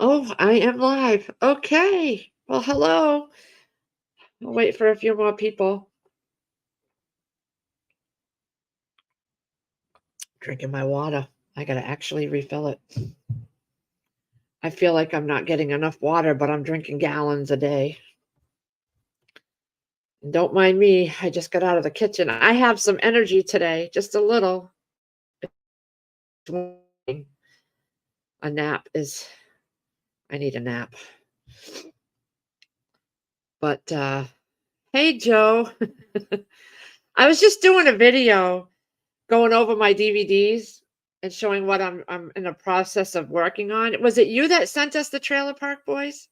Oh, I am live. Okay. Well, hello. I'll wait for a few more people. Drinking my water. I gotta actually refill it. I feel like I'm not getting enough water, but I'm drinking gallons a day. And don't mind me. I just got out of the kitchen. I have some energy today, just a little. A nap is, I need a nap. But hey, Joe. I was just doing a video going over my DVDs and showing what I'm in the process of working on. Was it you that sent us the Trailer Park Boys?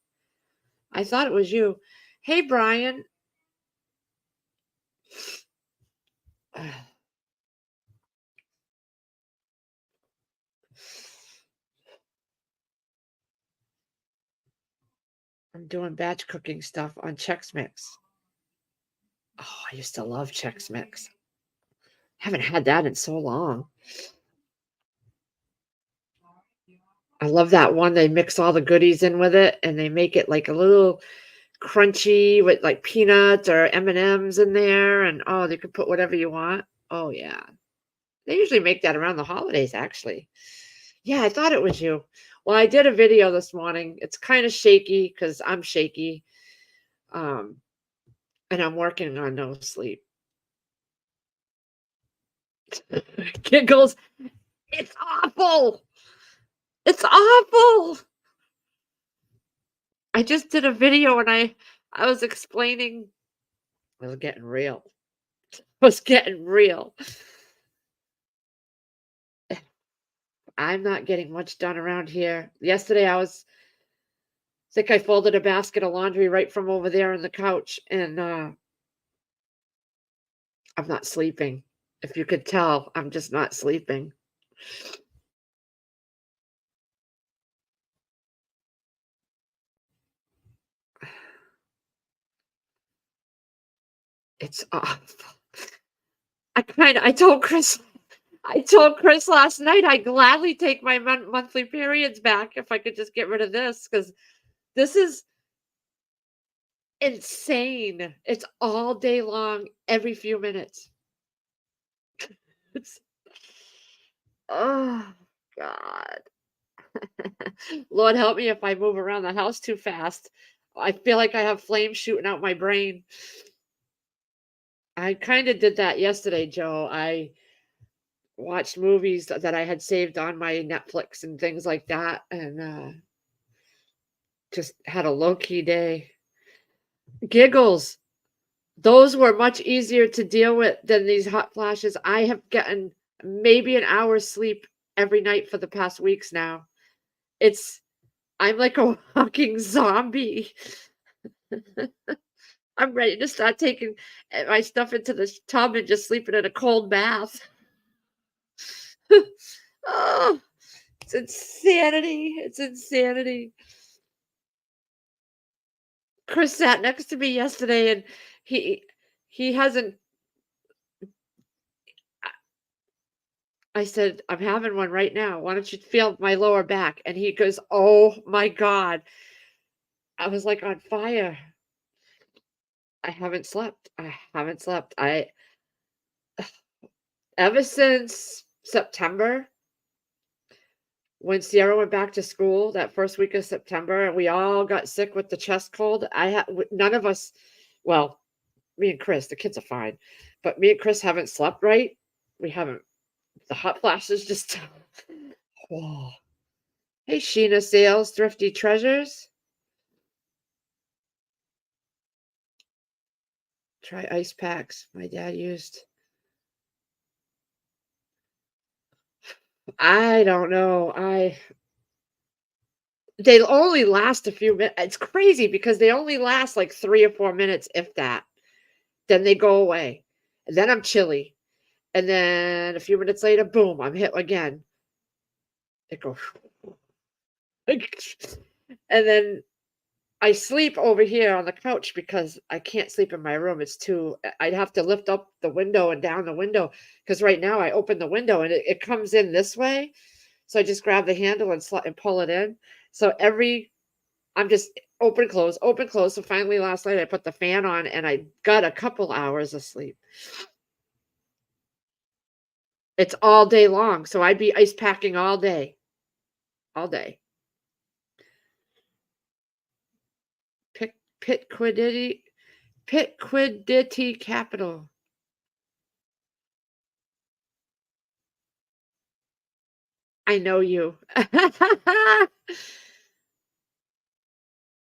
I thought it was you. Hey, Brian. I'm doing batch cooking stuff on Chex Mix. Oh, I used to love Chex Mix. Haven't had that in so long. I love that one. They mix all the goodies in with it, and they make it like a little crunchy with like peanuts or M&Ms in there, and oh, they could put whatever you want. Oh yeah. They usually make that around the holidays, actually. Yeah, I thought it was you. Well, I did a video this morning. It's kind of shaky because I'm shaky. Um, and I'm working on no sleep. Giggles. It's awful. It's awful. I just did a video and I was explaining. I was getting real. I was getting real. I'm not getting much done around here. Yesterday think I folded a basket of laundry right from over there on the couch, and I'm not sleeping. If you could tell, I'm just not sleeping. It's awful. I told Chris last night I'd gladly take my monthly periods back if I could just get rid of this because this is insane. It's all day long, every few minutes. It's oh God. Lord help me if I move around the house too fast. I feel like I have flames shooting out my brain. I kind of did that yesterday, Joe. I watched movies that I had saved on my Netflix and things like that, and just had a low key day. Giggles. Those were much easier to deal with than these hot flashes. I have gotten maybe an hour's sleep every night for the past weeks now. It's I'm like a walking zombie. I'm ready to start taking my stuff into the tub and just sleeping in a cold bath. Oh, it's insanity. It's insanity. Chris sat next to me yesterday and he he hasn't I said, "I'm having one right now. Why don't you feel my lower back?" And he goes, "Oh my God." I was like on fire. I haven't slept. I haven't slept. I ever since September when Sierra went back to school that first week of September and we all got sick with the chest cold. None of us, well, me and Chris, the kids are fine, but me and Chris haven't slept right. We haven't. The hot flashes just. Oh. Hey, Sheena Sales, Thrifty Treasures. Try ice packs. My dad used. I don't know. They only last a few minutes. It's crazy because they only last like 3 or 4 minutes, if that. Then they go away. And then I'm chilly. And then a few minutes later, boom, I'm hit again. It goes. And then I sleep over here on the couch because I can't sleep in my room. It's too, I'd have to lift up the window and down the window because right now I open the window and it comes in this way. So I just grab the handle and pull it in. So I'm just open, close. So finally last night I put the fan on and I got a couple hours of sleep. It's all day long. So I'd be ice packing all day. Pick pit quiddity Pit quiddity capital. I know you.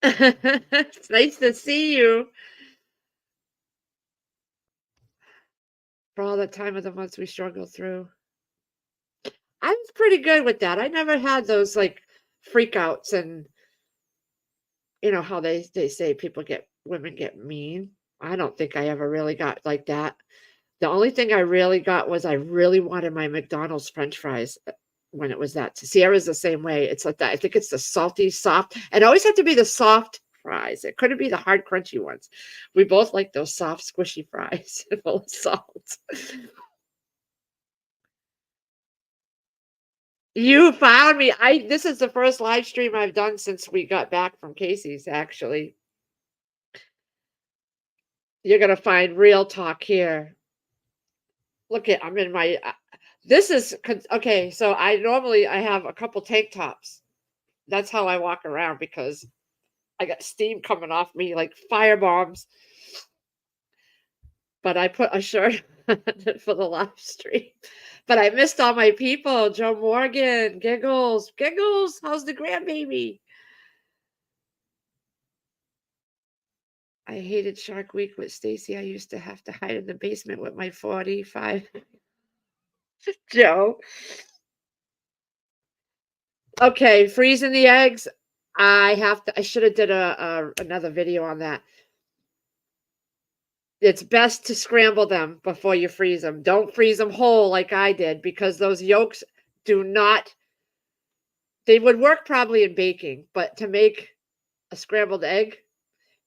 It's nice to see you. For all the time of the months we struggle through. I was pretty good with that. I never had those, like, freakouts and, how they say women get mean. I don't think I ever really got like that. The only thing I really got was I really wanted my McDonald's french fries, when it was that Sierra's the same way. It's like that. I think it's the salty, soft. It always had to be the soft fries. It couldn't be the hard, crunchy ones. We both like those soft, squishy fries full of salt. You found me. I This is the first live stream I've done since we got back from Casey's, actually. You're gonna find real talk here. Look at I'm in my this is okay, so I have a couple tank tops. That's how I walk around because I got steam coming off me like fire bombs. But I put a shirt on for the live stream. But I missed all my people. Joe Morgan, Giggles, Giggles, how's the grandbaby? I hated Shark Week with Stacy. I used to have to hide in the basement with my 45. Joe. Okay, freezing the eggs. I should have did another video on that. It's best to scramble them before you freeze them. Don't freeze them whole like I did because those yolks do not they would work probably in baking, but to make a scrambled egg,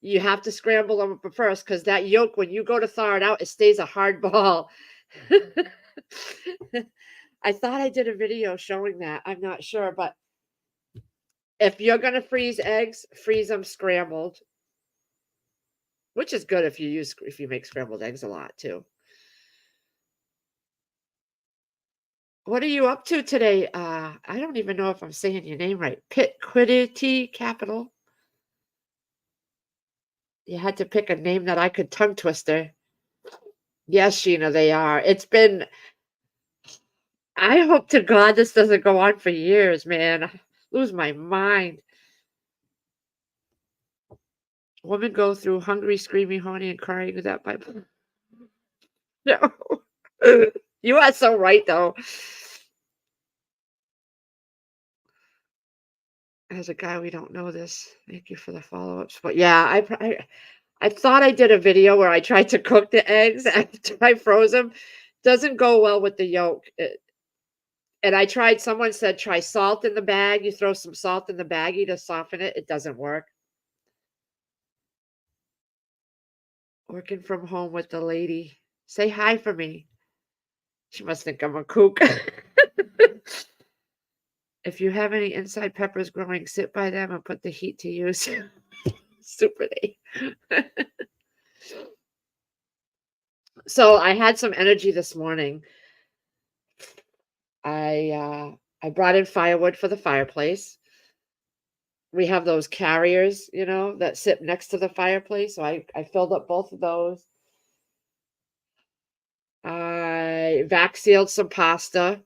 you have to scramble them first because that yolk, when you go to thaw it out, it stays a hard ball. I thought I did a video showing that. I'm not sure, but if you're gonna freeze eggs, freeze them scrambled, which is good if you make scrambled eggs a lot too. What are you up to today? I don't even know if I'm saying your name right. Pitquiddity Capital. You had to pick a name that I could tongue twister. Yes, Sheena, they are. I hope to God this doesn't go on for years, man. I lose my mind. Women go through hungry, screaming, horny, and crying with that Bible. No. You are so right, though. As a guy, we don't know this. Thank you for the follow-ups. But yeah, I thought I did a video where I tried to cook the eggs after I froze them. Doesn't go well with the yolk. And I tried, someone said, try salt in the bag. You throw some salt in the baggie to soften it. It doesn't work. Working from home with the lady. Say hi for me. She must think I'm a kook. If you have any inside peppers growing, sit by them and put the heat to use. Super day. So I had some energy this morning. I brought in firewood for the fireplace. We have those carriers, that sit next to the fireplace. So I filled up both of those. I vac sealed some pasta.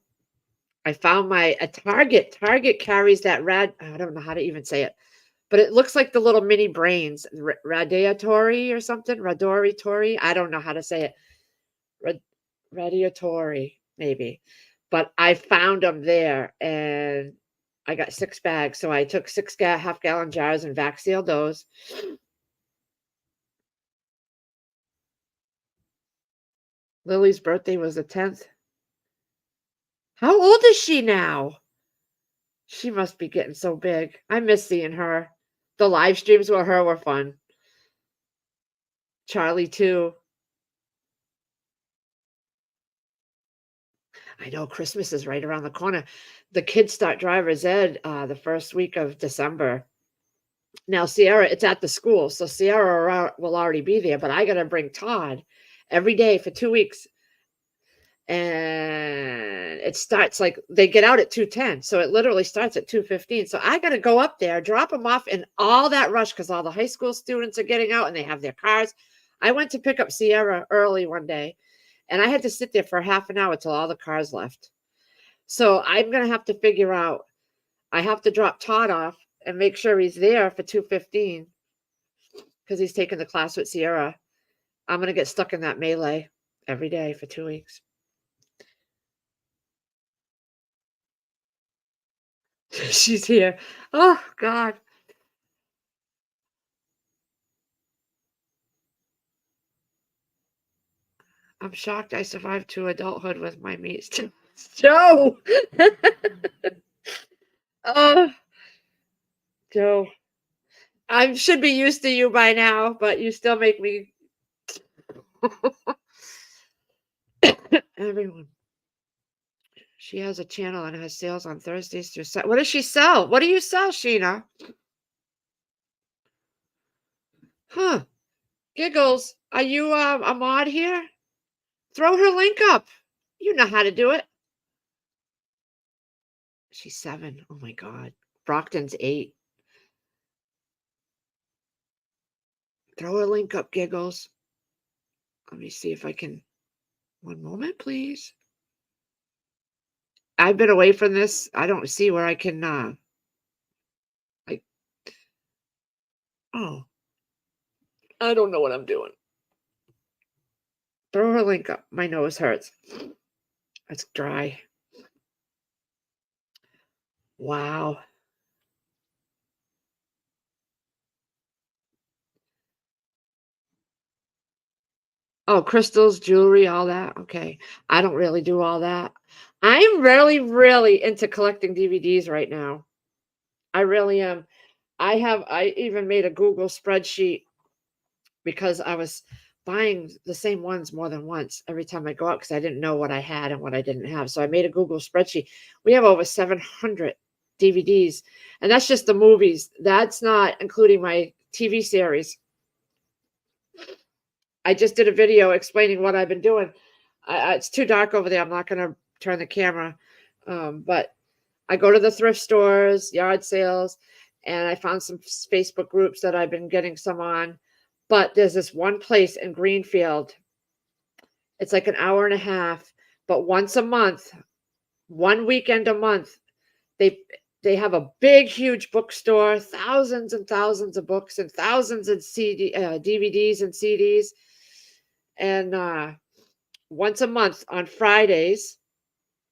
I found a Target. Target carries that I don't know how to even say it, but it looks like the little mini brains, radiatori or something, radoritori. I don't know how to say it. Radiatori, maybe. But I found them there and I got 6 bags. So I took 6 half-gallon jars and vac sealed those. Lily's birthday was the 10th. How old is she now? She must be getting so big. I miss seeing her. The live streams with her were fun. Charlie too. I know Christmas is right around the corner. The kids start driver's ed the first week of December. Now, Sierra, it's at the school, so Sierra will already be there, but I got to bring Todd every day for 2 weeks. And it starts like they get out at 2:10, so it literally starts at 2:15. So I got to go up there, drop them off in all that rush because all the high school students are getting out and they have their cars. I went to pick up Sierra early one day, and I had to sit there for half an hour till all the cars left. So I'm gonna have to figure out. I have to drop Todd off and make sure he's there for 2:15 because he's taking the class with Sierra. I'm gonna get stuck in that melee every day for 2 weeks. She's here. Oh God. I'm shocked I survived to adulthood with my meat stew. Joe! Oh, Joe. I should be used to you by now, but you still make me everyone. She has a channel and has sales on Thursdays through What does she sell? What do you sell, Sheena? Huh. Giggles. Are you a mod here? Throw her link up. You know how to do it. She's 7. Oh my God. Brockton's 8. Throw her link up, Giggles. Let me see if I can. One moment, please. I've been away from this. I don't see where I can, like, oh, I don't know what I'm doing. Throw her link up. My nose hurts. It's dry. Wow. Oh, crystals, jewelry, all that. Okay. I don't really do all that. I'm really, really into collecting DVDs right now. I really am. I even made a Google spreadsheet because I was buying the same ones more than once every time I go out because I didn't know what I had and what I didn't have. So I made a Google spreadsheet. We have over 700 DVDs, and that's just the movies. That's not including my TV series. I just did a video explaining what I've been doing. It's too dark over there. I'm not going to turn the camera. But I go to the thrift stores, yard sales, and I found some Facebook groups that I've been getting some on. But there's this one place in Greenfield. It's like an hour and a half, but once a month, one weekend a month, they they have a big, huge bookstore, thousands and thousands of books and thousands of DVDs and CDs. And once a month on Fridays,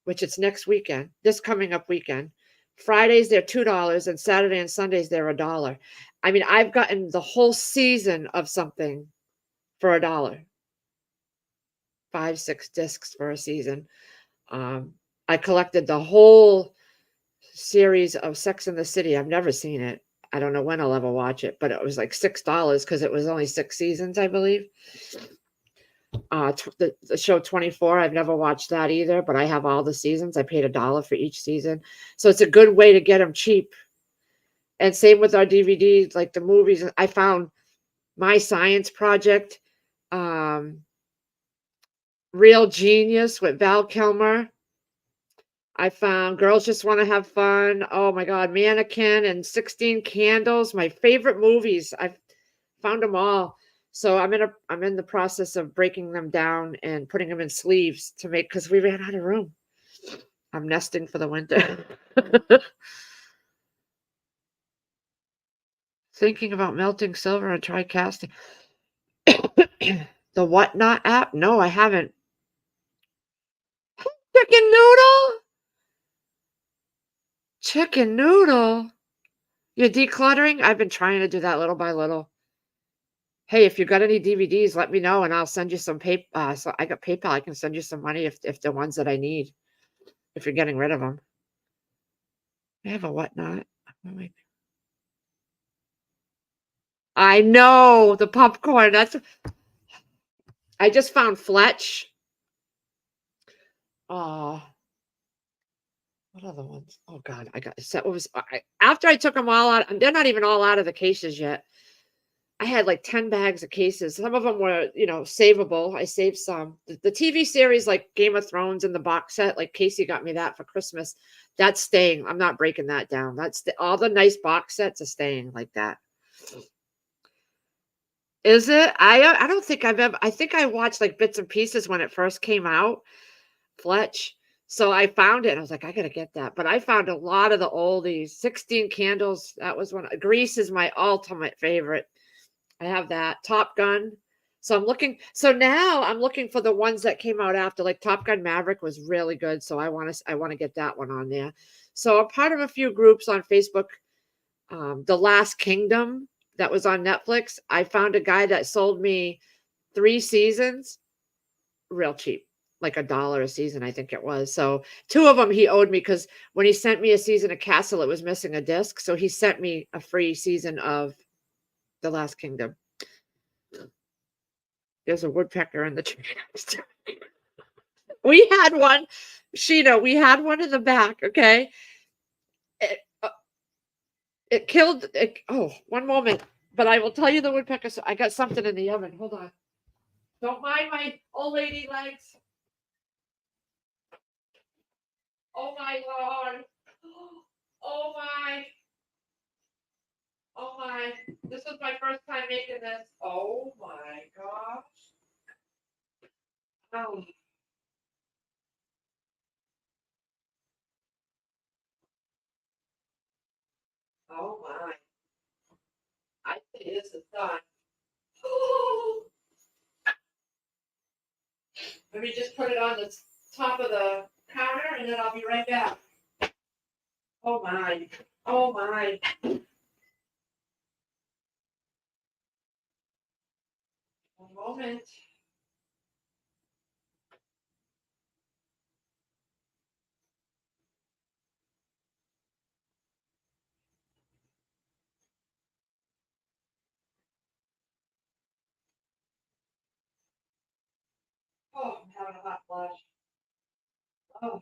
which it's next weekend, this coming up weekend, Fridays they're $2 and Saturday and Sundays they're $1. I mean, I've gotten the whole season of something for $1. 5, 6 discs for a season. I collected the whole series of Sex and the City. I've never seen it. I don't know when I'll ever watch it, but it was like $6 because it was only 6 seasons, I believe. The show 24, I've never watched that either, but I have all the seasons. I paid $1 for each season. So it's a good way to get them cheap. And same with our DVDs, like the movies. I found My Science Project, Real Genius with Val Kilmer. I found Girls Just Want to Have Fun. Oh my God, Mannequin and 16 Candles. My favorite movies. I've found them all. So I'm in the process of breaking them down and putting them in sleeves to make because we ran out of room. I'm nesting for the winter. Thinking about melting silver and try casting. The Whatnot app? No, I haven't. Chicken noodle? Chicken noodle? You're decluttering? I've been trying to do that little by little. Hey, if you got any DVDs, let me know and I'll send you some PayPal. So I got PayPal. I can send you some money if the ones that I need, if you're getting rid of them. I have a Whatnot. I know the popcorn. I just found Fletch. Oh, What other ones? Oh god, I got so it was after I took them all out, and they're not even all out of the cases yet. I had like 10 bags of cases. Some of them were, savable. I saved some. The TV series like Game of Thrones and the box set, like Casey got me that for Christmas. That's staying. I'm not breaking that down. All the nice box sets are staying like that. Is it? I don't think I've ever. I think I watched like bits and pieces when it first came out, Fletch. So I found it. And I was like, I gotta get that. But I found a lot of the oldies. 16 Candles. That was one. Grease is my ultimate favorite. I have that. Top Gun. So now I'm looking for the ones that came out after. Like Top Gun Maverick was really good. So I want to get that one on there. So I'm part of a few groups on Facebook. The Last Kingdom that was on Netflix. I found a guy that sold me 3 seasons real cheap, like $1 a season, I think it was. So two of them he owed me because when he sent me a season of Castle, it was missing a disc. So he sent me a free season of The Last Kingdom. There's a woodpecker in the tree next to me. We had one, Sheena, we had one in the back, okay? It, uh, it killed it. Oh, one moment. But I will tell you the woodpecker. So I got something in the oven. Hold on. Don't mind my old lady legs. Oh my Lord. Oh my. Oh my. This was my first time making this. Oh my gosh. Oh, oh my. I think this is done. Let me just put it on the top of the counter and then I'll be right back. Oh my. Oh my. One moment. Oh, I'm having a hot flash. Oh, all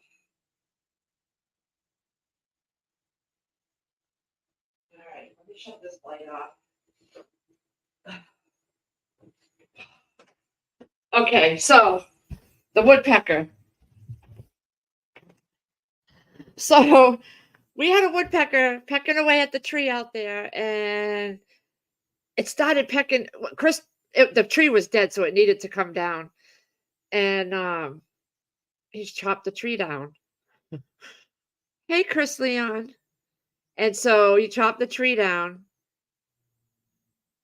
right. Let me shut this light off. Okay, so the woodpecker. So we had a woodpecker pecking away at the tree out there, and it started pecking. The tree was dead, so it needed to come down, and he's chopped the tree down. Hey, Chris Leon. And so he chopped the tree down,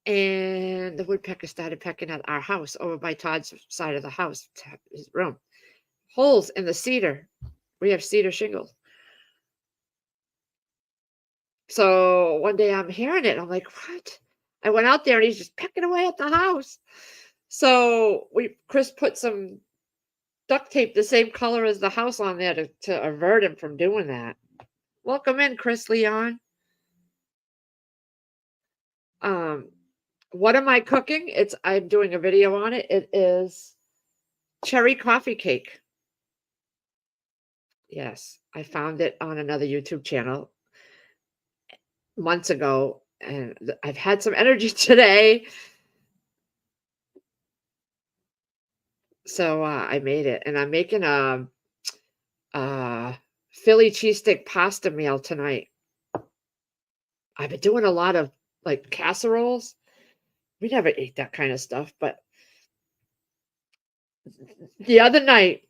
and the woodpecker started pecking at our house over by Todd's side of the house, his room. Holes in the cedar. We have cedar shingles. So one day I'm hearing it. I'm like, what? I went out there and he's just pecking away at the house. So Chris put some duct tape the same color as the house on there to avert him from doing that. Welcome in, Chris Leon. Um, what am I cooking? I'm doing a video on it. It is cherry coffee cake. Yes, I found it on another YouTube channel months ago, and I've had some energy today. So I made it, and I'm making a Philly cheesesteak pasta meal tonight. I've been doing a lot of like casseroles. We never ate that kind of stuff, but the other night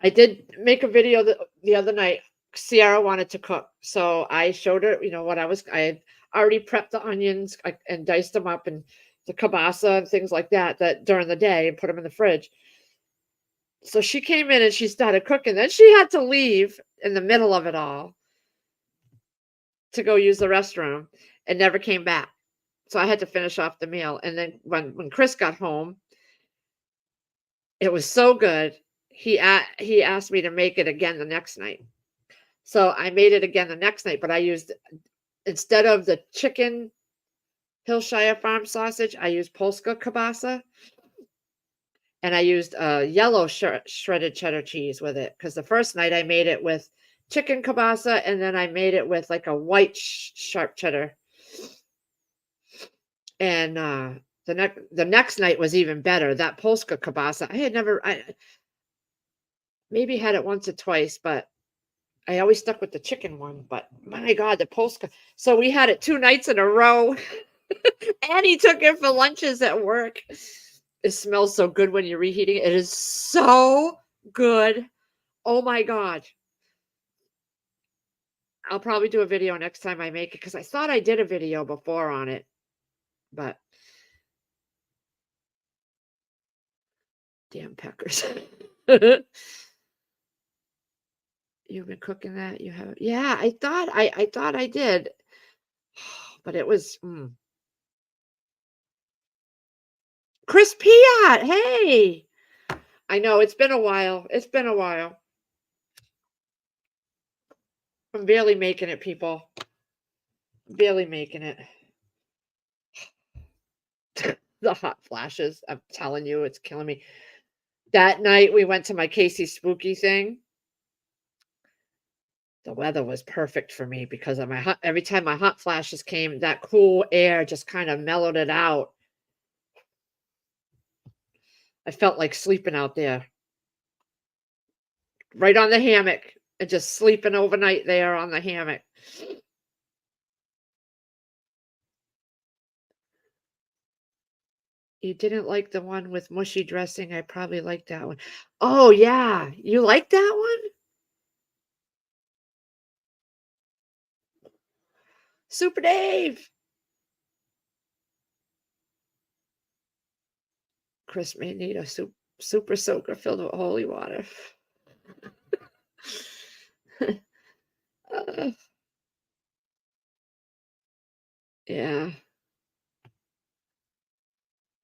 I did make a video the other night. Sierra wanted to cook, so I showed her, what I had already prepped the onions and diced them up and the kielbasa and things like that during the day and put them in the fridge. So she came in and she started cooking. Then she had to leave in the middle of it all to go use the restroom and never came back. So I had to finish off the meal. And then when Chris got home, it was so good. He asked me to make it again the next night. So I made it again the next night, but I used, instead of the chicken Hillshire Farm sausage, I used Polska kielbasa, and I used yellow shredded cheddar cheese with it because the first night I made it with chicken kielbasa, and then I made it with, like, a white sharp cheddar, and, the next night was even better. That Polska kielbasa, I maybe had it once or twice, but I always stuck with the chicken one, but my god, the Polska, so we had it 2 nights in a row, and he took it for lunches at work. It smells so good when you're reheating it. It is so good. Oh my god. I'll probably do a video next time I make it because I thought I did a video before on it, but damn peckers. You've been cooking that? You have, yeah, I thought I did, but it was, Chris Piat, hey! I know, it's been a while, it's been a while. I'm barely making it, people. Barely making it. The hot flashes, I'm telling you, it's killing me. That night, we went to my Casey Spooky thing. The weather was perfect for me because of my hot every time my hot flashes came, that cool air just kinda mellowed it out. I felt like sleeping out there, right on the hammock, and just sleeping overnight there on the hammock. You didn't like the one with mushy dressing, I probably like that one. Oh, yeah, you like that one? Super Dave! Chris may need a super soaker filled with holy water. Uh, yeah.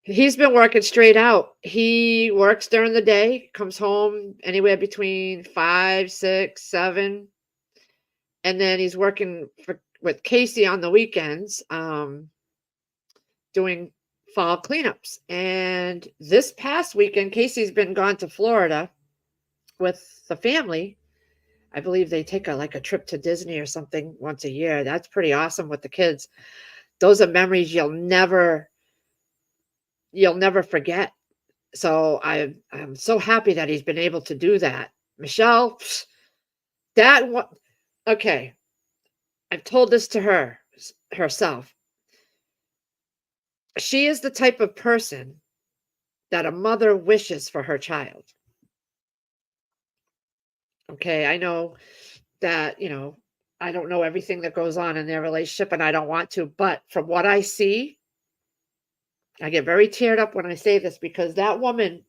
He's been working straight out. He works during the day, comes home anywhere between 5, 6, 7, and then he's working with Casey on the weekends, doing fall cleanups. And this past weekend, Casey's been gone to Florida with the family. I believe they take like a trip to Disney or something once a year. That's pretty awesome with the kids. Those are memories you'll never forget. So I'm so happy that he's been able to do that. Michelle, that one, okay. I've told this to her herself. She is the type of person that a mother wishes for her child. Okay, I know that, I don't know everything that goes on in their relationship and I don't want to, but from what I see, I get very teared up when I say this because that woman,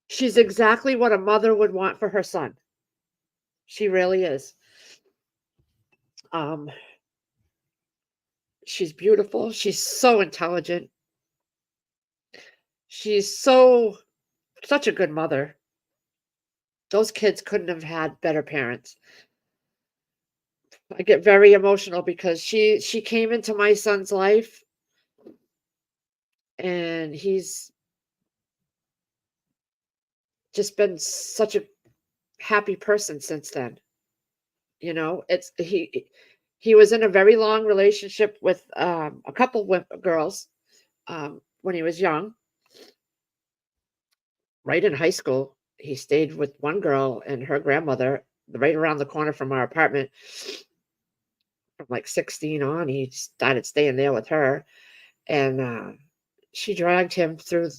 she's exactly what a mother would want for her son. She really is. Um, she's beautiful. She's so intelligent. She's such a good mother. Those kids couldn't have had better parents. I get very emotional because she came into my son's life and he's just been such a happy person since then. It's he was in a very long relationship with a couple girls when he was young. Right in high school, he stayed with one girl and her grandmother right around the corner from our apartment. From like 16 on, he started staying there with her, and she dragged him through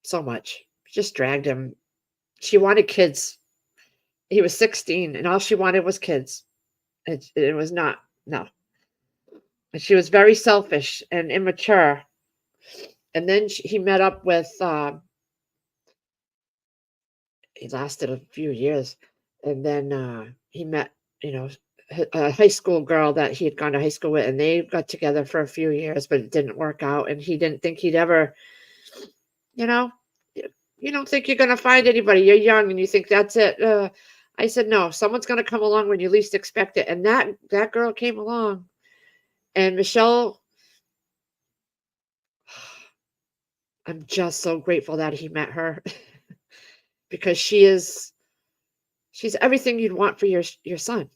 so much. Just dragged him. She wanted kids. He was 16, and all she wanted was kids. It was not, no. And she was very selfish and immature. And then he met up with, he lasted a few years. And then he met, you know, a high school girl that he had gone to high school with, and they got together for a few years, but it didn't work out. And he didn't think he'd ever, you know, y- you don't think you're going to find anybody. You're young and you think that's it. I said, no, someone's going to come along when you least expect it. And that girl came along. And Michelle, I'm just so grateful that he met her because she's She's everything you'd want for your son.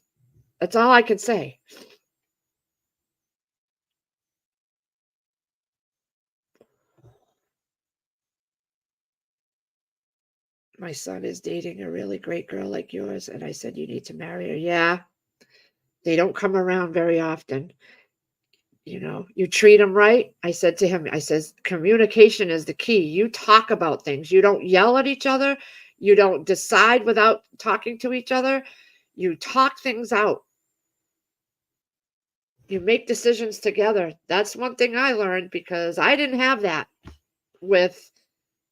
That's all I can say. My son is dating a really great girl like yours, and I said, "You need to marry her." "Yeah, they don't come around very often. You treat them right." I said to him, I says, "Communication is the key. You talk about things. You don't yell at each other. You don't decide without talking to each other. You talk things out. You make decisions together." That's one thing I learned because I didn't have that with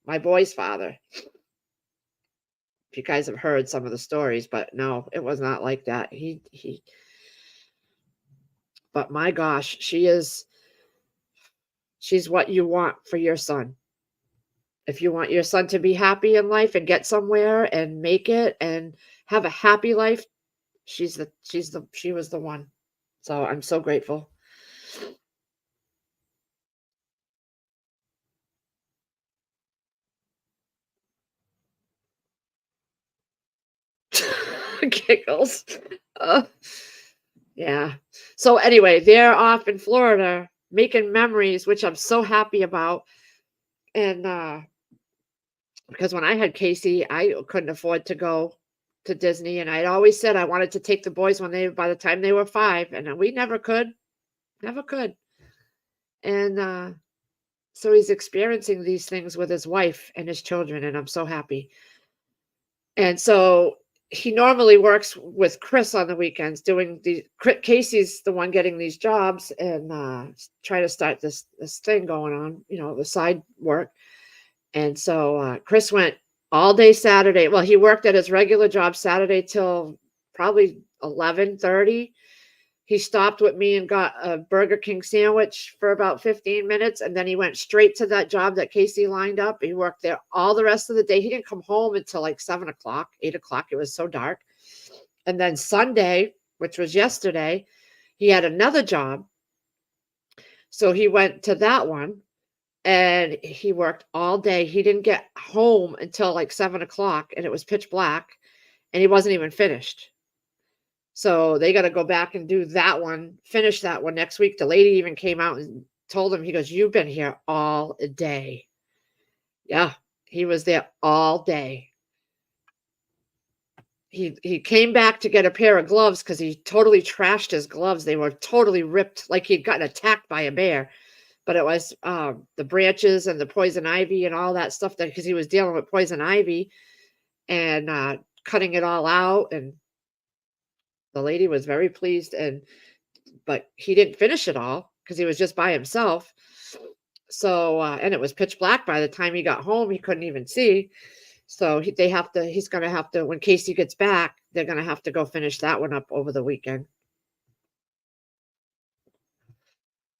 my boy's father. If you guys have heard some of the stories, but no, it was not like that. But my gosh, she's what you want for your son. If you want your son to be happy in life and get somewhere and make it and have a happy life, she was the one. So I'm so grateful. Giggles. Uh, yeah. So anyway, they're off in Florida making memories, which I'm so happy about. And because when I had Casey, I couldn't afford to go to Disney, and I'd always said I wanted to take the boys when they by the time they were 5, and we never could, never could. And so he's experiencing these things with his wife and his children, and I'm so happy. And so he normally works with Chris on the weekends doing Casey's the one getting these jobs and trying to start this thing going on, the side work. And so Chris went all day Saturday. Well, he worked at his regular job Saturday till probably 11:30. He stopped with me and got a Burger King sandwich for about 15 minutes, and then he went straight to that job that Casey lined up. He worked there all the rest of the day. He didn't come home until like 7 o'clock, 8 o'clock. It was so dark. And then Sunday, which was yesterday, he had another job. So he went to that one and he worked all day. He didn't get home until like 7 o'clock, and it was pitch black, and he wasn't even finished. So they got to go back and do that one, finish that one next week. The lady even came out and told him, he goes, "You've been here all day." Yeah, he was there all day. He came back to get a pair of gloves because he totally trashed his gloves. They were totally ripped, like he'd gotten attacked by a bear. But it was the branches and the poison ivy and all that stuff, that because he was dealing with poison ivy and cutting it all out. And the lady was very pleased, but he didn't finish it all because he was just by himself. So and it was pitch black by the time he got home. He couldn't even see. So he's going to have to, when Casey gets back, they're going to have to go finish that one up over the weekend.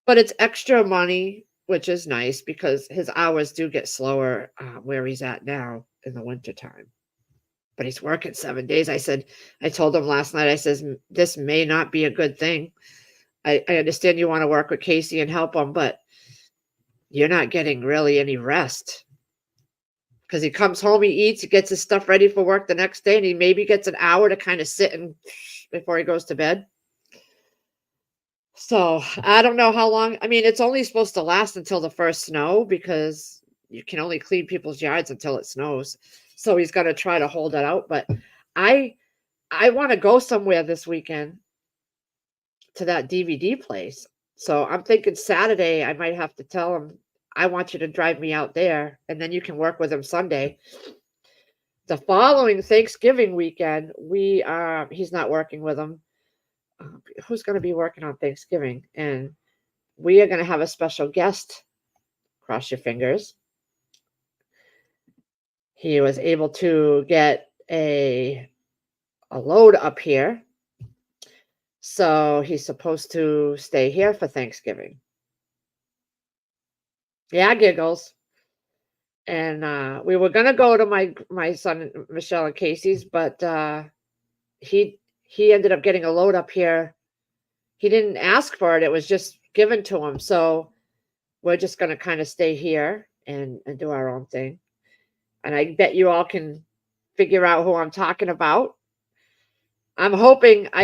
But it's extra money, which is nice because his hours do get slower where he's at now in the wintertime. But he's working 7 days. I told him last night, I says, This may not be a good thing. I understand you want to work with Casey and help him, but you're not getting really any rest because he comes home, he eats, he gets his stuff ready for work the next day, and he maybe gets an hour to kind of sit and before he goes to bed. So I don't know how long. I mean, it's only supposed to last until the first snow because you can only clean people's yards until it snows. So he's going to try to hold it out. But I I want to go somewhere this weekend to that DVD place. So I'm thinking Saturday I might have to tell him I want you to drive me out there, and then you can work with him Sunday. The following Thanksgiving weekend, he's not working with him. Who's going to be working on Thanksgiving? And we are going to have a special guest. Cross your fingers. He was able to get a load up here. So he's supposed to stay here for Thanksgiving. Yeah, giggles. And we were gonna go to my son Michelle and Casey's, but he he ended up getting a load up here. He didn't ask for it; it was just given to him. So we're just gonna kind of stay here and do our own thing. And I bet you all can figure out who I'm talking about. I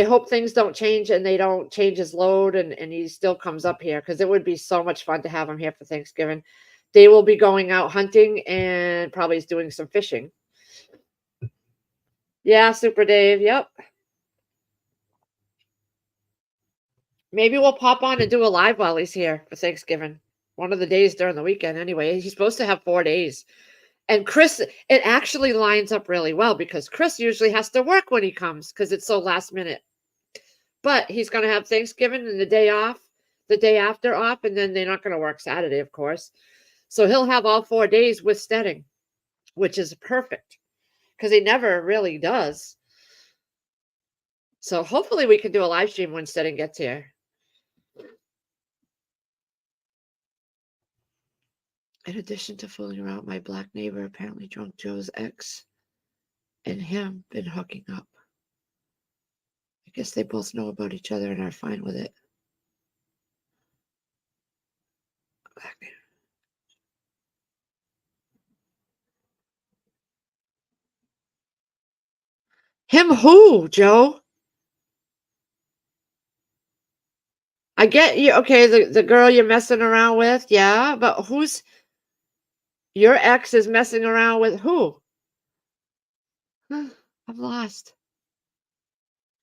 hope things don't change and they don't change his load and he still comes up here because it would be so much fun to have him here for Thanksgiving. They will be going out hunting and probably is doing some fishing. Yeah, Super Dave. Yep. Maybe we'll pop on and do a live while he's here for Thanksgiving. One of the days during the weekend, anyway. He's supposed to have 4 days. And Chris, it actually lines up really well because Chris usually has to work when he comes because it's so last minute. But he's going to have Thanksgiving and the day off, the day after off, and then they're not going to work Saturday, of course. So he'll have all 4 days with Steading, which is perfect because he never really does. So hopefully we can do a live stream when Steading gets here. In addition to fooling around, my black neighbor, apparently drunk Joe's ex, and him been hooking up. I guess they both know about each other and are fine with it. Black neighbor. Him who, Joe? I get you. Okay, the girl you're messing around with, yeah, but who's your ex is messing around with who? I'm lost.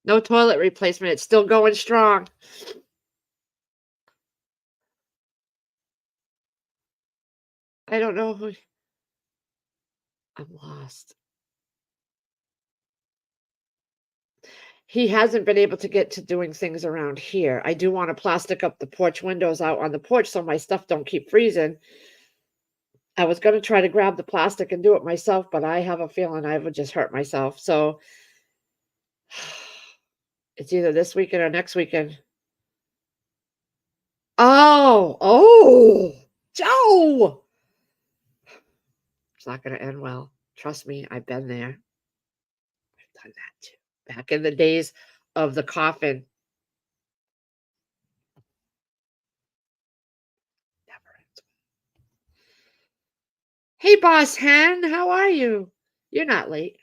No toilet replacement. It's still going strong. I don't know who. I'm lost. He hasn't been able to get to doing things around here. I do want to plastic up the porch windows out on the porch so my stuff don't keep freezing. I was going to try to grab the plastic and do it myself, but I have a feeling I would just hurt myself. So it's either this weekend or next weekend. Oh, Joe. It's not going to end well. Trust me, I've been there. I've done that too. Back in the days of the coffin. Never ends. Hey, Boss Hen, how are you? You're not late.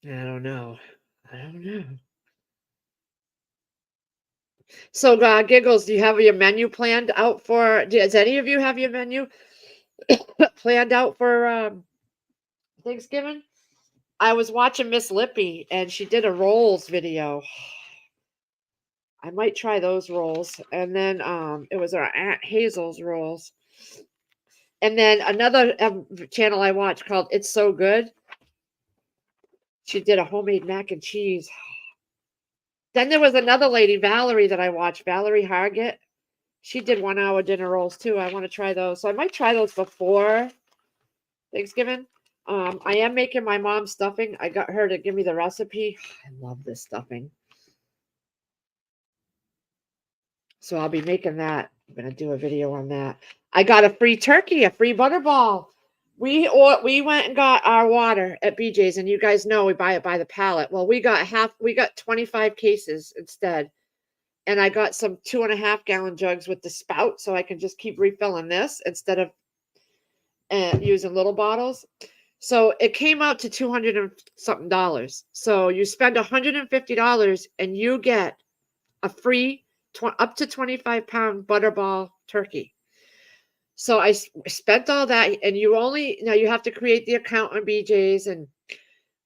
I don't know. I don't know. So, Giggles, do you have your menu planned out for? Does any of you have your menu planned out for Thanksgiving? I was watching Miss Lippy, and she did a rolls video. I might try those rolls, and then it was our Aunt Hazel's rolls, and then another channel I watched called It's So Good. She did a homemade mac and cheese. Then there was another lady, Valerie, that I watched, Valerie Hargett. She did 1 hour dinner rolls too. I want to try those. So I might try those before Thanksgiving. I am making my mom's stuffing. I got her to give me the recipe. I love this stuffing. So I'll be making that. I'm gonna do a video on that. I got a free turkey, a free butterball. We went and got our water at BJ's, and you guys know we buy it by the pallet. Well, we got 25 cases instead. And I got some 2.5 gallon jugs with the spout so I can just keep refilling this instead of using little bottles. So it came out to 200 and something dollars. So you spend $150 and you get a free up to 25-pound butterball turkey. So I spent all that, and now you have to create the account on BJ's, and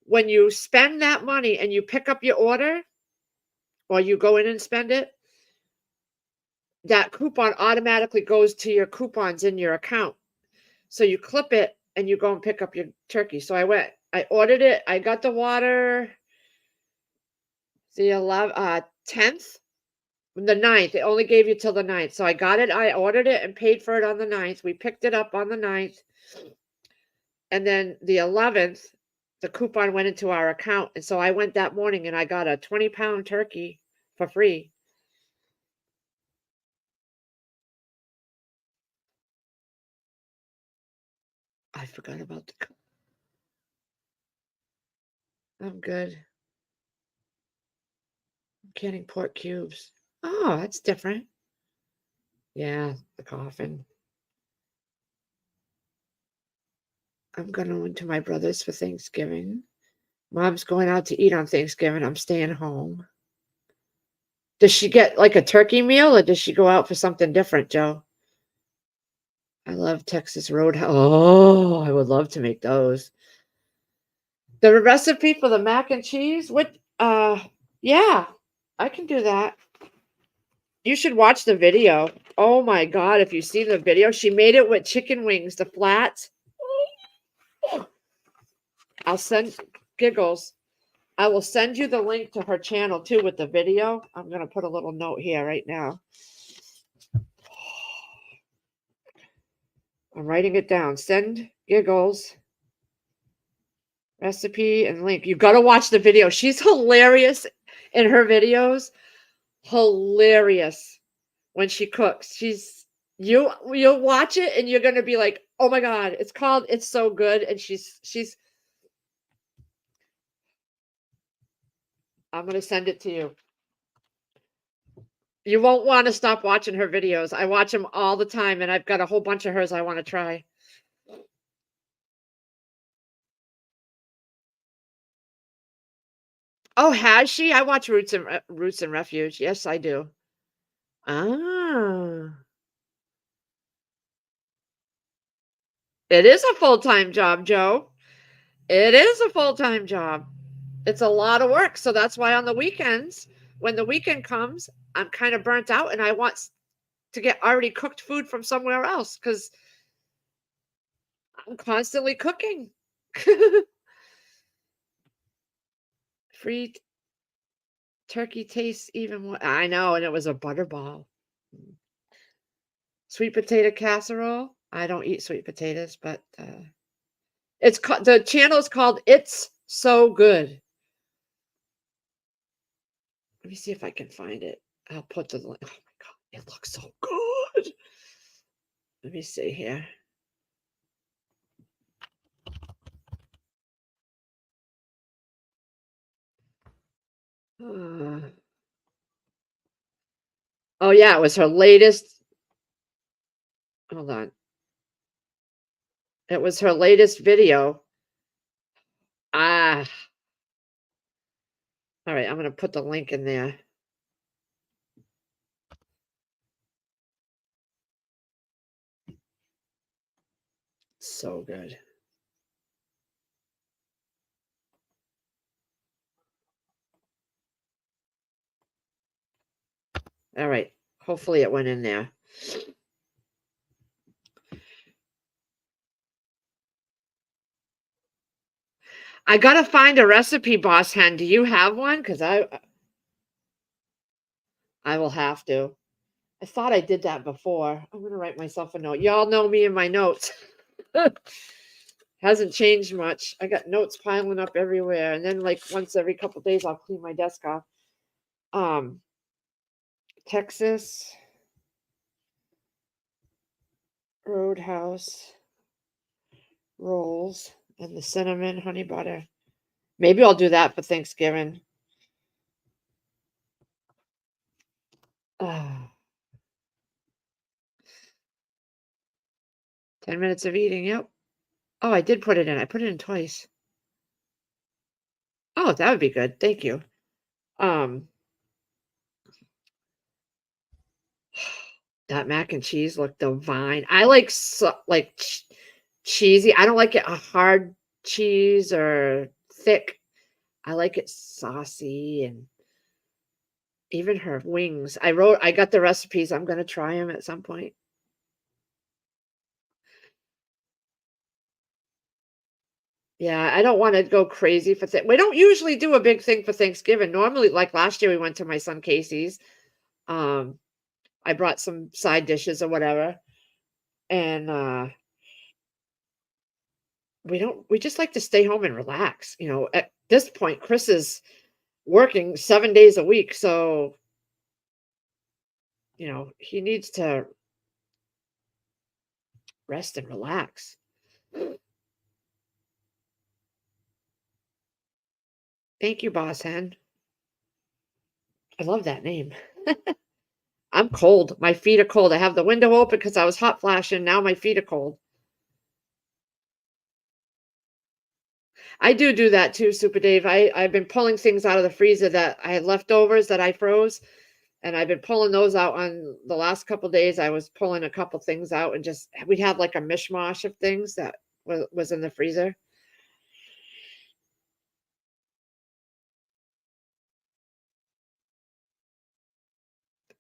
when you spend that money and you pick up your order or you go in and spend it, that coupon automatically goes to your coupons in your account. So you clip it and you go and pick up your turkey. So I ordered it. I got the water the 10th, the 9th. It only gave you till the 9th. So I got it. I ordered it and paid for it on the 9th. We picked it up on the 9th. And then the 11th, the coupon went into our account. And so I went that morning and I got a 20-pound turkey for free. I forgot about I'm good. Canning pork cubes. Oh, that's different. Yeah, the coffin. I'm going to my brother's for Thanksgiving. Mom's going out to eat on Thanksgiving. I'm staying home. Does she get like a turkey meal or does she go out for something different, Joe? I love Texas Roadhouse. Oh, I would love to make those. The recipe for the mac and cheese? What yeah, I can do that. You should watch the video. Oh my god, if you see the video, she made it with chicken wings, the flats. I'll send giggles. I will send you the link to her channel too with the video. I'm going to put a little note here right now. I'm writing it down. Send giggles recipe and link. You got to watch the video. She's hilarious in her videos. Hilarious when she cooks. You'll watch it and you're going to be like, "Oh my god, It's So Good." And she's I'm going to send it to you. You won't want to stop watching her videos. I watch them all the time and I've got a whole bunch of hers I want to try. Oh, has she? I watch Roots and Refuge. Yes, I do. Ah. It is a full-time job, Joe. It is a full-time job. It's a lot of work, so that's why on the weekends, when the weekend comes, I'm kind of burnt out and I want to get already cooked food from somewhere else because I'm constantly cooking. Free turkey tastes even more. I know, and it was a butterball. Sweet potato casserole. I don't eat sweet potatoes, but the channel is called It's So Good. Let me see if I can find it. I'll put the link. Oh my god, it looks so good. Let me see here. Uh, oh yeah, it was her latest. Hold on. It was her latest video. Ah, all right. I'm gonna put the link in there. So good. All right. Hopefully it went in there. I gotta find a recipe, Boss Hen. Do you have one? Because I will have to. I thought I did that before. I'm gonna write myself a note. Y'all know me and my notes. Hasn't changed much. I got notes piling up everywhere, and then like once every couple days, I'll clean my desk off. Um, Texas Roadhouse rolls and the cinnamon honey butter. Maybe I'll do that for Thanksgiving. 10 minutes of eating. Yep. Oh, I did put it in. I put it in twice. Oh, that would be good. Thank you. Um, that mac and cheese looked divine. I like cheesy. I don't like it a hard cheese or thick. I like it saucy and even her wings. I got the recipes. I'm gonna try them at some point. Yeah, I don't want to go crazy for we don't usually do a big thing for Thanksgiving. Normally, like last year, we went to my son Casey's. Um, I brought some side dishes or whatever, and we just like to stay home and relax. At this point, Chris is working 7 days a week, so he needs to rest and relax. Thank you, Boss Hen. I love that name. I'm cold. My feet are cold. I have the window open because I was hot flashing. Now my feet are cold. I do that too, Super Dave. I've been pulling things out of the freezer that I had leftovers that I froze, and I've been pulling those out on the last couple days. I was pulling a couple things out and just we had like a mishmash of things that was in the freezer.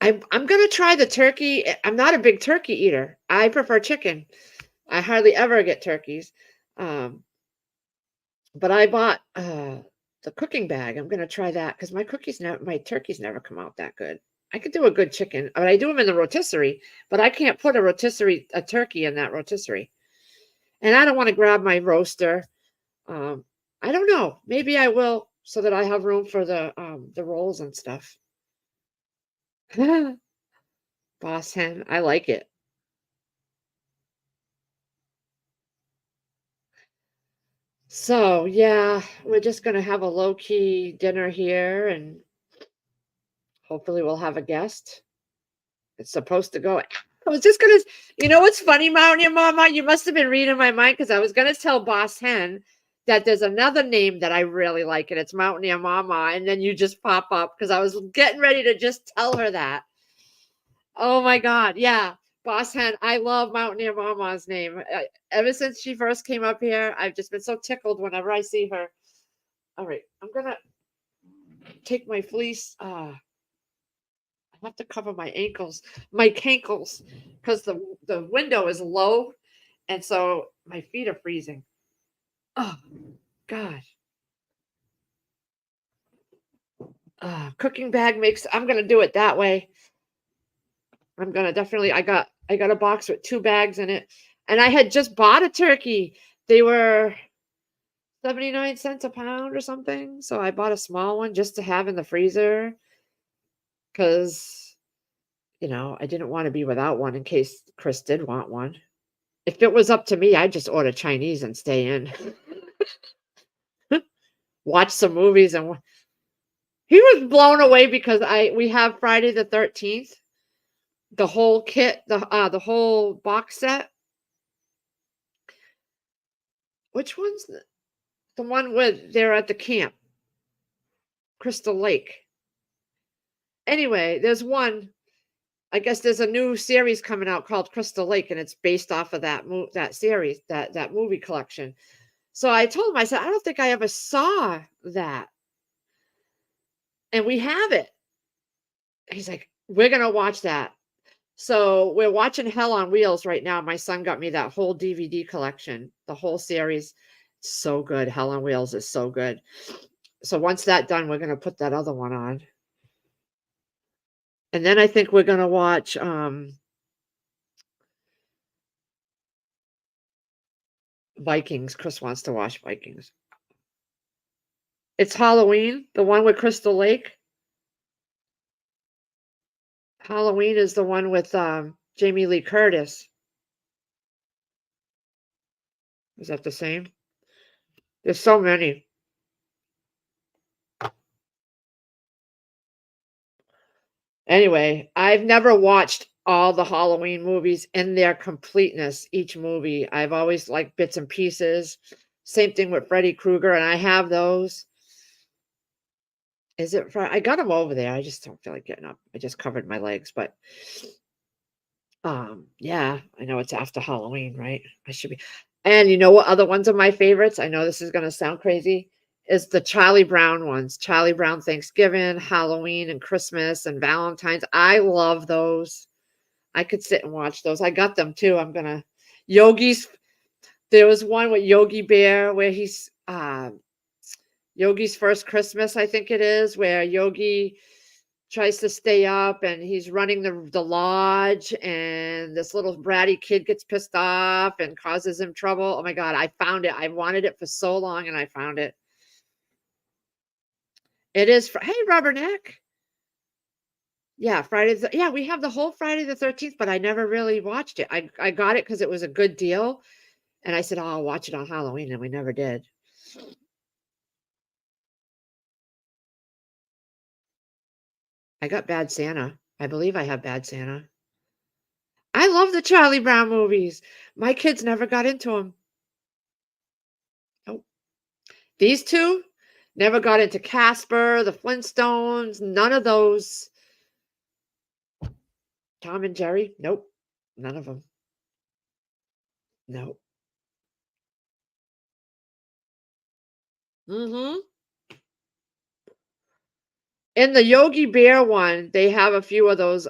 I'm gonna try the turkey. I'm not a big turkey eater. I prefer chicken. I hardly ever get turkeys. Um, but I bought the cooking bag. I'm gonna try that because my turkeys never come out that good. I could do a good chicken, but I do them in the rotisserie, but I can't put a turkey in that rotisserie. And I don't want to grab my roaster. Um, I don't know. Maybe I will so that I have room for the rolls and stuff. Boss hen, I like it. So, yeah, we're just gonna have a low key dinner here and hopefully we'll have a guest. It's supposed to go. I was just gonna, you know what's funny, Mountain Mama? You must have been reading my mind because I was gonna tell Boss Hen that there's another name that I really like, and it's Mountain Mama, and then you just pop up because I was getting ready to just tell her that. Oh my God, yeah, Boss Hen. I love Mountain Mama's name. Ever since she first came up here, I've just been so tickled whenever I see her. All right, I'm gonna take my fleece. I have to cover my ankles, my cankles, because the window is low, and so my feet are freezing. Oh God. Cooking bag makes. I'm gonna do it that way. I'm gonna definitely. I got a box with 2 bags in it, and I had just bought a turkey. They were 79 cents a pound or something. So I bought a small one just to have in the freezer because I didn't want to be without one in case Chris did want one. If it was up to me, I'd just order Chinese and stay in. Watch some movies he was blown away because I we have Friday the 13th, the whole kit, the whole box set. Which one's the one with they're at the camp, Crystal Lake. Anyway, there's one. I guess there's a new series coming out called Crystal Lake, and it's based off of that series, that movie collection. So I told him, I said, I don't think I ever saw that, and we have it. He's like, we're gonna watch that. So we're watching Hell on Wheels right now. My son got me that whole DVD collection, the whole series. So good. Hell on Wheels is so good. So once that done, we're gonna put that other one on. And then I think we're gonna watch Vikings. Chris wants to watch Vikings. It's Halloween, the one with Crystal Lake. Halloween is the one with Jamie Lee Curtis. Is that the same? There's so many. Anyway, I've never watched all the Halloween movies in their completeness, each movie. I've always liked bits and pieces. Same thing with Freddy Krueger, and I have those. Is it I got them over there. I just don't feel like getting up. I just covered my legs, but yeah, I know it's after Halloween, right? I should be. And you know what other ones are my favorites? I know this is going to sound crazy. Is the Charlie Brown ones. Charlie Brown Thanksgiving, Halloween, and Christmas and Valentine's. I love those. I could sit and watch those. I got them too. I'm gonna Yogi's. There was one with Yogi Bear where he's Yogi's first Christmas, I think it is, where Yogi tries to stay up and he's running the lodge and this little bratty kid gets pissed off and causes him trouble. Oh my God, I found it. I wanted it for so long and I found it. It is hey Rubberneck. Yeah, yeah, we have the whole Friday the 13th, but I never really watched it. I got it because it was a good deal. And I said, oh, I'll watch it on Halloween, and we never did. I got Bad Santa. I believe I have Bad Santa. I love the Charlie Brown movies. My kids never got into them. Nope. These 2 never got into Casper, the Flintstones, none of those. Tom and Jerry? Nope. None of them. Nope. Mhm. In the Yogi Bear one, they have a few of those,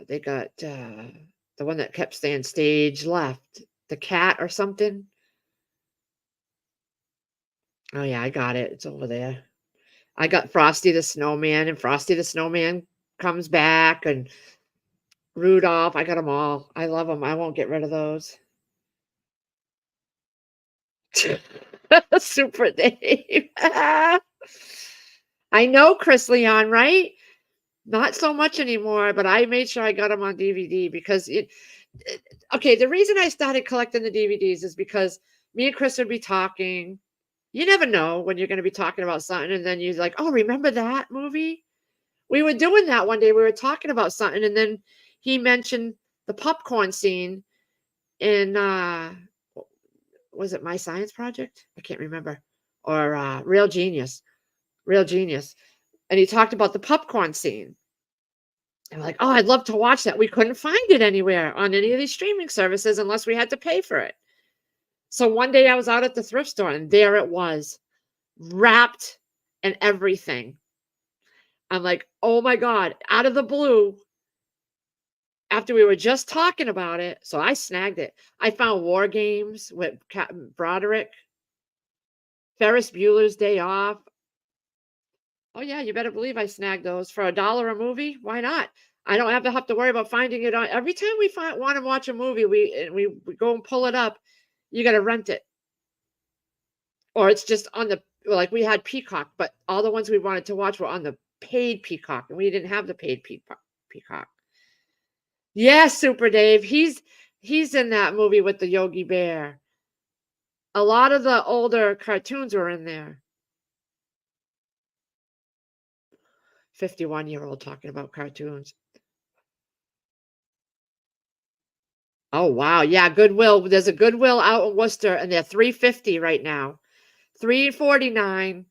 they got, the one that kept saying "Stage left." The cat or something? Oh, yeah, I got it. It's over there. I got Frosty the Snowman, and Frosty the Snowman comes back, and Rudolph. I got them all. I love them. I won't get rid of those. Super Dave. I know Chris Leon, right? Not so much anymore, but I made sure I got them on DVD because it okay, the reason I started collecting the DVDs is because me and Chris would be talking. You never know when you're gonna be talking about something, and then you're like, "Oh, remember that movie?" We were doing that one day, we were talking about something, and then he mentioned the popcorn scene in, was it My Science Project? I can't remember. Or, Real Genius. Real Genius. And he talked about the popcorn scene. And we're like, "Oh, I'd love to watch that." We couldn't find it anywhere on any of these streaming services unless we had to pay for it. So one day I was out at the thrift store and there it was, wrapped and everything. I'm like, "Oh my god," out of the blue, after we were just talking about it. So I snagged it. I found War Games with Captain Broderick, Ferris Bueller's Day Off. Oh yeah, you better believe I snagged those for $1 a movie. Why not? I don't have to worry about finding it on every time we find want to watch a movie, we go and pull it up, you got to rent it. Or it's just on the like we had Peacock, but all the ones we wanted to watch were on the paid Peacock and we didn't have the paid Peacock. Yes, Super Dave. He's in that movie with the Yogi Bear. A lot of the older cartoons were in there. 51-year-old talking about cartoons. Oh, wow. Yeah, Goodwill. There's a Goodwill out in Worcester, and they're 350 right now. 349.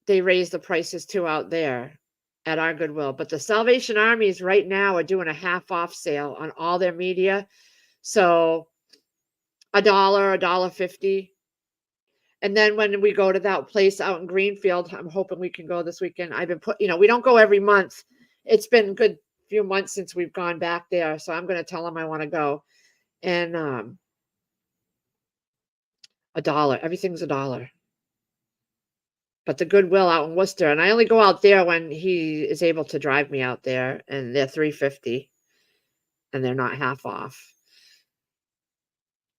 They raised the prices too out there at our Goodwill. But the Salvation Armies right now are doing a half off sale on all their media. So $1, $1.50. And then when we go to that place out in Greenfield, I'm hoping we can go this weekend. I've been we don't go every month. It's been a good few months since we've gone back there. So I'm going to tell them I want to go. And $1. Everything's $1. But the Goodwill out in Worcester, and I only go out there when he is able to drive me out there, and they're 350, and they're not half off.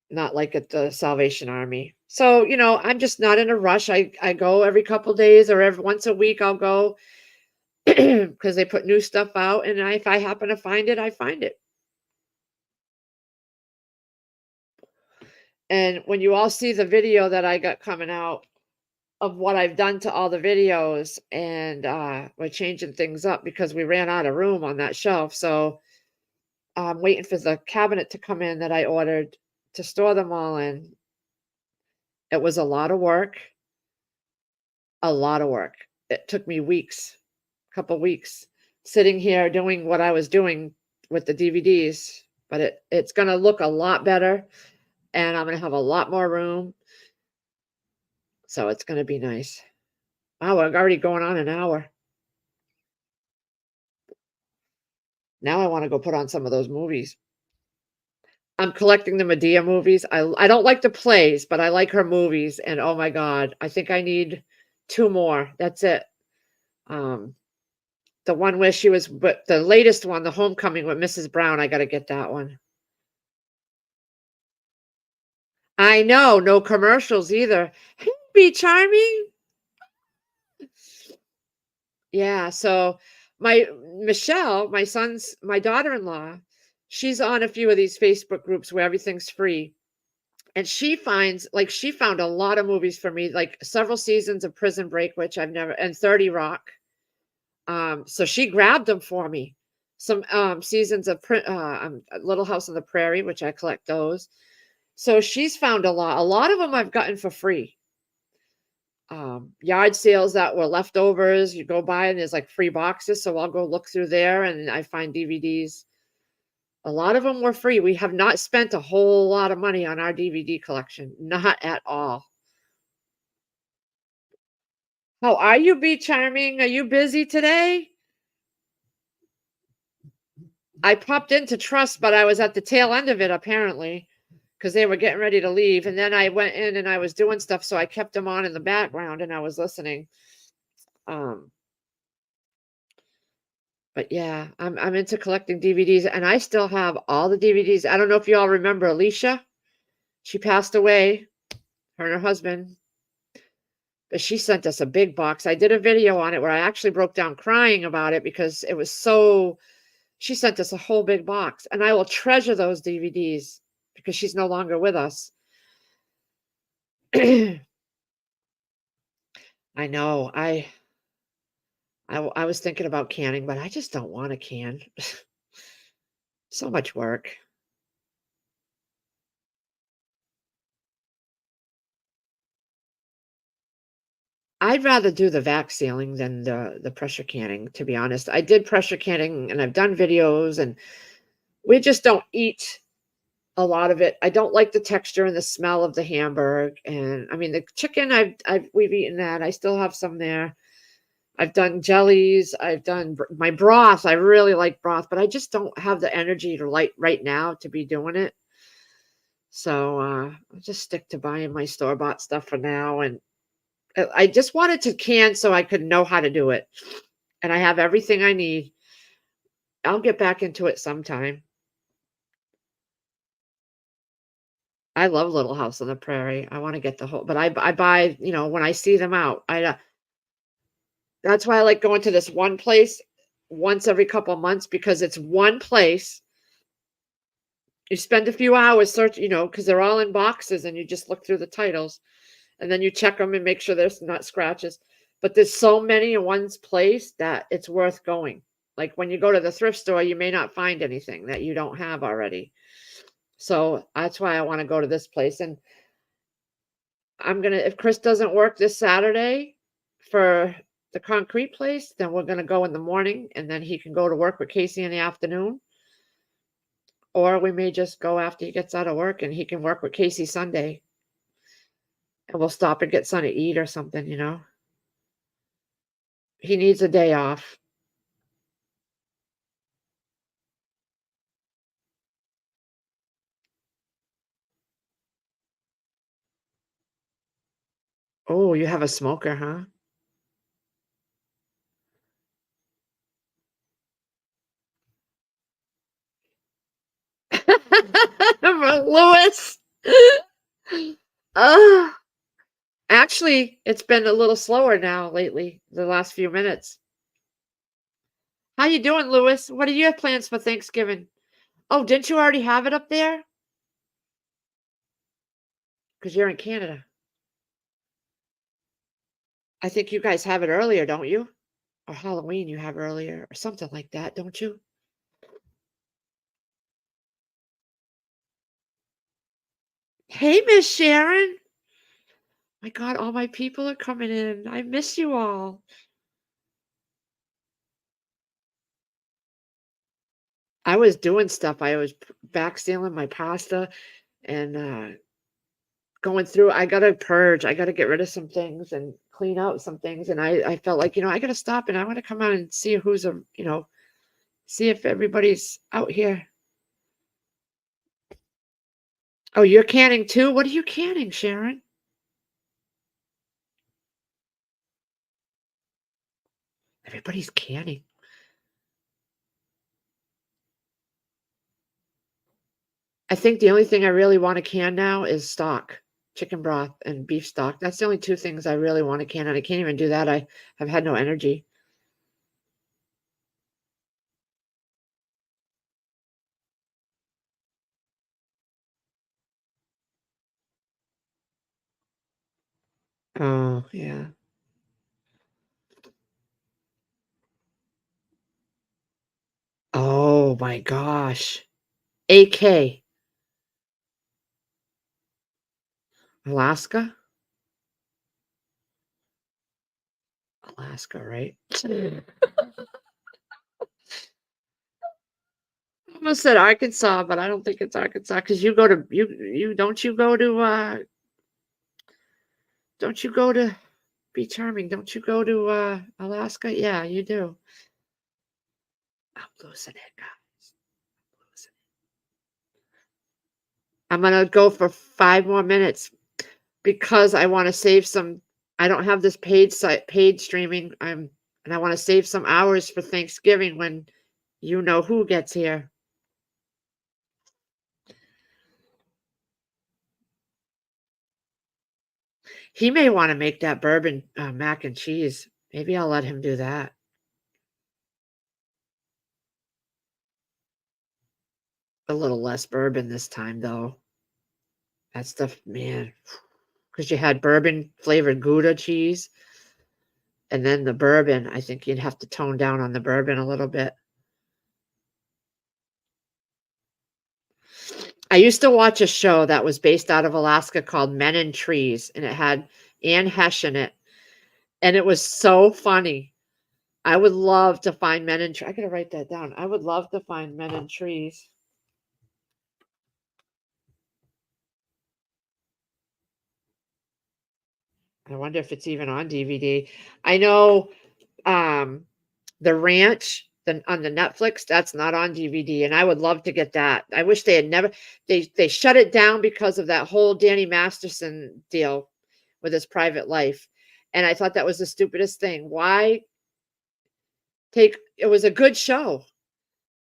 Not like at the Salvation Army. So, I'm just not in a rush. I go every couple days or every once a week I'll go because they put new stuff out, and if I happen to find it, I find it. And when you all see the video that I got coming out of what I've done to all the videos, and we're changing things up because we ran out of room on that shelf. So I'm waiting for the cabinet to come in that I ordered to store them all in. It was a lot of work. A lot of work. It took me weeks, a couple weeks, sitting here doing what I was doing with the DVDs, but it's gonna look a lot better, and I'm gonna have a lot more room, so it's gonna be nice. Wow, we're already going on an hour. Now I wanna go put on some of those movies. I'm collecting the Madea movies. I don't like the plays, but I like her movies, and oh my god, I think I need 2 more. That's it. Um, the one where she was but the latest one, The Homecoming with Mrs. Brown, I gotta get that one. I know, no commercials either. Hey, Be Charming. Yeah, so my Michelle, my daughter-in-law, she's on a few of these Facebook groups where everything's free. And she found a lot of movies for me, like several seasons of Prison Break, which I've never, and 30 Rock. So she grabbed them for me. Some seasons of Little House on the Prairie, which I collect those. So she's found a lot. A lot of them I've gotten for free. Yard sales that were leftovers. You go by and there's like free boxes. So I'll go look through there and I find DVDs. A lot of them were free. We have not spent a whole lot of money on our DVD collection. Not at all. How are you, Be Charming? Are you busy today? I popped into Trust, but I was at the tail end of it apparently because they were getting ready to leave. And then I went in and I was doing stuff, so I kept them on in the background and I was listening. Um, but yeah, I'm into collecting DVDs, and I still have all the DVDs. I don't know if you all remember Alicia. She passed away, her and her husband. But she sent us a big box. I did a video on it where I actually broke down crying about it because it was so. She sent us a whole big box, and I will treasure those DVDs because she's no longer with us. I know. I was thinking about canning, but I just don't want to can. So much work. I'd rather do the vac sealing than the pressure canning, to be honest. I did pressure canning and I've done videos, and we just don't eat a lot of it. I don't like the texture and the smell of the hamburg, and I mean the chicken. We've eaten that. I still have some there. I've done jellies. I've done my broth. I really like broth, but I just don't have the energy to like right now to be doing it. So I'll just stick to buying my store bought stuff for now. And I just wanted to can so I could know how to do it, and I have everything I need. I'll get back into it sometime. I love Little House on the Prairie. I wanna get the whole, but I buy, when I see them out. That's why I like going to this one place once every couple of months because it's one place. You spend a few hours search, because 'cause they're all in boxes and you just look through the titles, and then you check them and make sure there's not scratches. But there's so many in one place that it's worth going. Like, when you go to the thrift store, you may not find anything that you don't have already. So, that's why I wanna go to this place, and I'm gonna if Chris doesn't work this Saturday for the concrete place, then we're gonna go in the morning, and then he can go to work with Casey in the afternoon, or we may just go after he gets out of work and he can work with Casey Sunday, and we'll stop and get something to eat or something. He needs a day off. Oh, you have a smoker, huh? Louis. Ugh. Actually, it's been a little slower now lately, the last few minutes. How you doing, Louis? What do you have plans for Thanksgiving? Oh, didn't you already have it up there? Because you're in Canada. I think you guys have it earlier, don't you? Or Halloween you have earlier or something like that, don't you? Hey, Miss Sharon. My God, all my people are coming in. I miss you all. I was doing stuff. I was back sealing my pasta and going through. I gotta purge. I gotta get rid of some things and clean out some things. And I felt like, I gotta stop and I want to come on and see who's see if everybody's out here. Oh, you're canning too? What are you canning, Sharon? Everybody's canning. I think the only thing I really want to can now is stock, chicken broth and beef stock. That's the only two things I really want to can, and I can't even do that. I have had no energy. Oh, yeah. Oh my gosh. AK, Alaska? Alaska, right? I almost said Arkansas, but I don't think it's Arkansas because you go to, don't you go to Be Charming, don't you go to, Alaska? Yeah, you do. I'm losing it, guys, losing it. I'm gonna go for 5 more minutes because I wanna save some. I don't have this paid streaming, and I wanna save some hours for Thanksgiving when you know who gets here. He may wanna make that bourbon, mac and cheese. Maybe I'll let him do that. A little less bourbon this time, though. That stuff, man, because you had bourbon flavored Gouda cheese, and then the bourbon, I think you'd have to tone down on the bourbon a little bit. I used to watch a show that was based out of Alaska called Men and Trees, and it had Anne Hesh in it, and it was so funny. I would love to find Men and Trees. I gotta write that down. I would love to find Men and Trees. I wonder if it's even on DVD. I know, um, The Ranch, on the Netflix, that's not on DVD, and I would love to get that. I wish they had never. They shut it down because of that whole Danny Masterson deal with his private life, and I thought that was the stupidest thing. Why take it was a good show.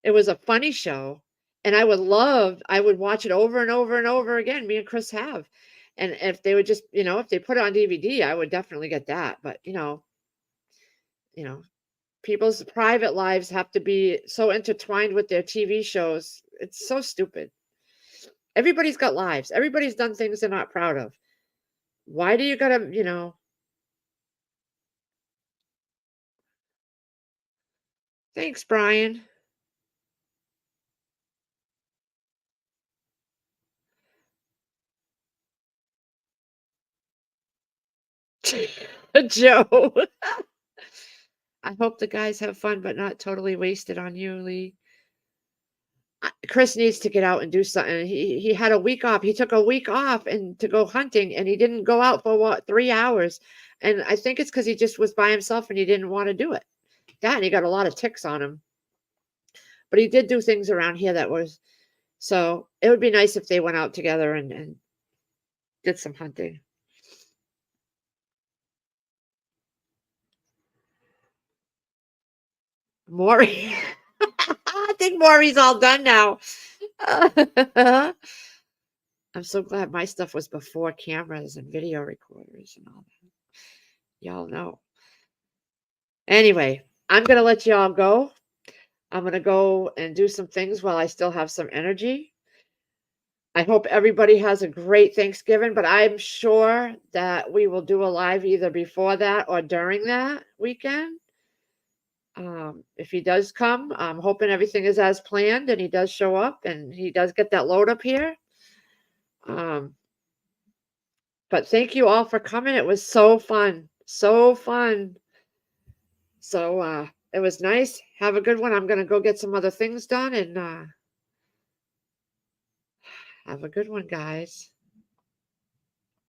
It was a funny show, and I would watch it over and over and over again, me and Chris have. And if they would just, if they put it on DVD, I would definitely get that, but, you know, people's private lives have to be so intertwined with their TV shows. It's so stupid. Everybody's got lives. Everybody's done things they're not proud of. Why do you gotta, thanks, Brian. Joe. I hope the guys have fun, but not totally wasted on you, Lee. Chris needs to get out and do something. He had a week off. He took a week off and to go hunting, and he didn't go out for what 3 hours. And I think it's because he just was by himself and he didn't want to do it. That and he got a lot of ticks on him. But he did do things around here that was so. It would be nice if they went out together and did some hunting. Maury, I think Maury's all done now. I'm so glad my stuff was before cameras and video recorders and all that. Y'all know. Anyway, I'm gonna let y'all go. I'm gonna go and do some things while I still have some energy. I hope everybody has a great Thanksgiving, but I'm sure that we will do a live either before that or during that weekend. If he does come, I'm hoping everything is as planned and he does show up and he does get that load up here. Um, but thank you all for coming. It was so fun. So fun. So it was nice. Have a good one. I'm gonna go get some other things done and have a good one, guys.